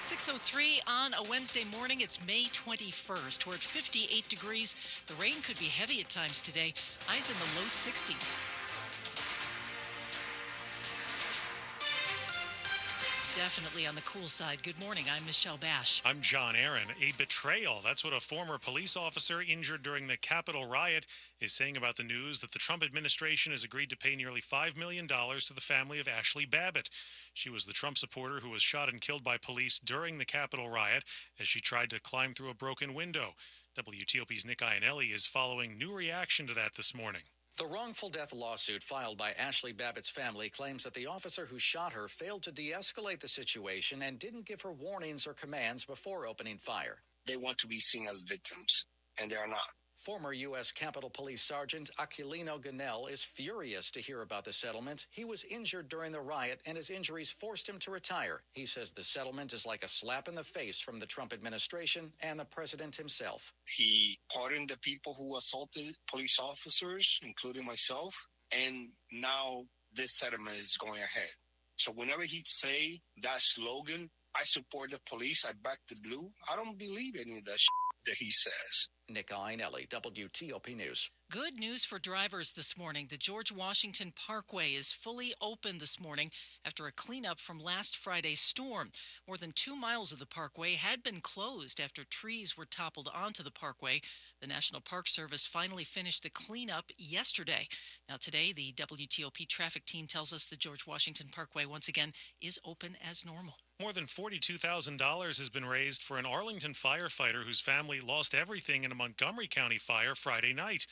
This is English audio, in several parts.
6:03 on a Wednesday morning. It's May 21st. We're at 58 degrees. The rain could be heavy at times today. Highs in the low 60s. Definitely on the cool side. Good morning. I'm Michelle Basch. I'm John Aaron. A betrayal. That's what a former police officer injured during the Capitol riot is saying about the news that the Trump administration has agreed to pay nearly $5 million to the family of Ashley Babbitt. She was the Trump supporter who was shot and killed by police during the Capitol riot as she tried to climb through a broken window. WTOP's Nick Iannelli is following new reaction to that this morning. The wrongful death lawsuit filed by Ashley Babbitt's family claims that the officer who shot her failed to de-escalate the situation and didn't give her warnings or commands before opening fire. They want to be seen as victims, and they are not. Former U.S. Capitol Police Sergeant Aquilino Ganell is furious to hear about the settlement. He was injured during the riot, and his injuries forced him to retire. He says the settlement is like a slap in the face from the Trump administration and the president himself. He pardoned the people who assaulted police officers, including myself, and now this settlement is going ahead. So whenever he'd say that slogan, I support the police, I back the blue, I don't believe any of that that he says. Nick Iannelli, WTOP News. Good news for drivers this morning. The George Washington Parkway is fully open this morning after a cleanup from last Friday's storm. More than 2 miles of the parkway had been closed after trees were toppled onto the parkway. The National Park Service finally finished the cleanup yesterday. Now today, the WTOP traffic team tells us the George Washington Parkway once again is open as normal. More than $42,000 has been raised for an Arlington firefighter whose family lost everything in a Montgomery County fire Friday night.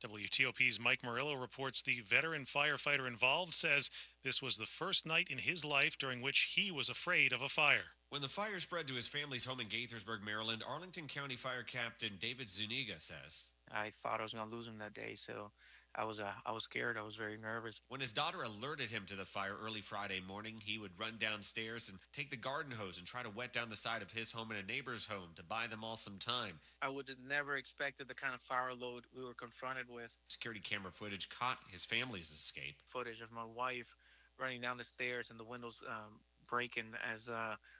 WTOP's Mike Murillo reports the veteran firefighter involved says this was the first night in his life during which he was afraid of a fire. When the fire spread to his family's home in Gaithersburg, Maryland, Arlington County Fire Captain David Zuniga says, I thought I was going to lose him that day, so I was scared. I was very nervous. When his daughter alerted him to the fire early Friday morning, he would run downstairs and take the garden hose and try to wet down the side of his home and a neighbor's home to buy them all some time. I would have never expected the kind of fire load we were confronted with. Security camera footage caught his family's escape. Footage of my wife running down the stairs and the windows breaking as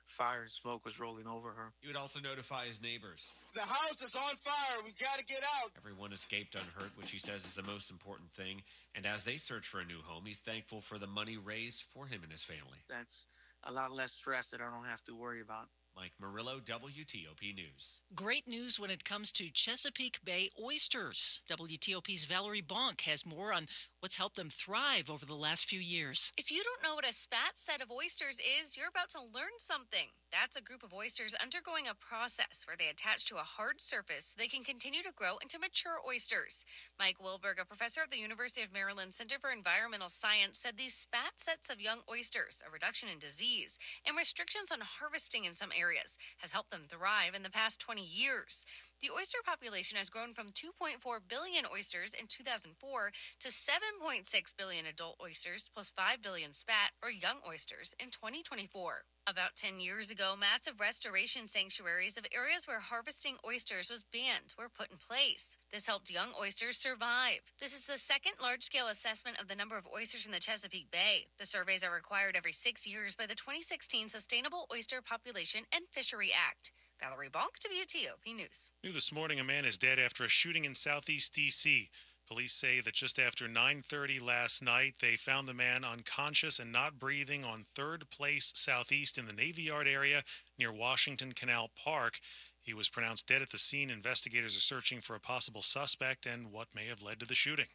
fire and smoke was rolling over her. He would also notify his neighbors. The house is on fire. We got to get out. Everyone escaped unhurt, which he says is the most important thing. And as they search for a new home, he's thankful for the money raised for him and his family. That's a lot less stress that I don't have to worry about. Mike Murillo, WTOP News. Great news when it comes to Chesapeake Bay oysters. WTOP's Valerie Bonk has more on what's helped them thrive over the last few years. If you don't know what a spat set of oysters is, you're about to learn something. That's a group of oysters undergoing a process where they attach to a hard surface so they can continue to grow into mature oysters. Mike Wilberg, a professor at the University of Maryland Center for Environmental Science, said these spat sets of young oysters, a reduction in disease, and restrictions on harvesting in some areas has helped them thrive in the past 20 years. The oyster population has grown from 2.4 billion oysters in 2004 to 7.6 billion adult oysters plus 5 billion spat or young oysters in 2024. About 10 years ago, massive restoration sanctuaries of areas where harvesting oysters was banned were put in place. This helped young oysters survive. This is the second large-scale assessment of the number of oysters in the Chesapeake Bay. The surveys are required every 6 years by the 2016 Sustainable Oyster Population and Fishery Act. Valerie Bonk, WTOP News. New this morning, a man is dead after a shooting in southeast D.C. Police say that just after 9:30 last night, they found the man unconscious and not breathing on 3rd Place Southeast in the Navy Yard area near Washington Canal Park. He was pronounced dead at the scene. Investigators are searching for a possible suspect and what may have led to the shooting.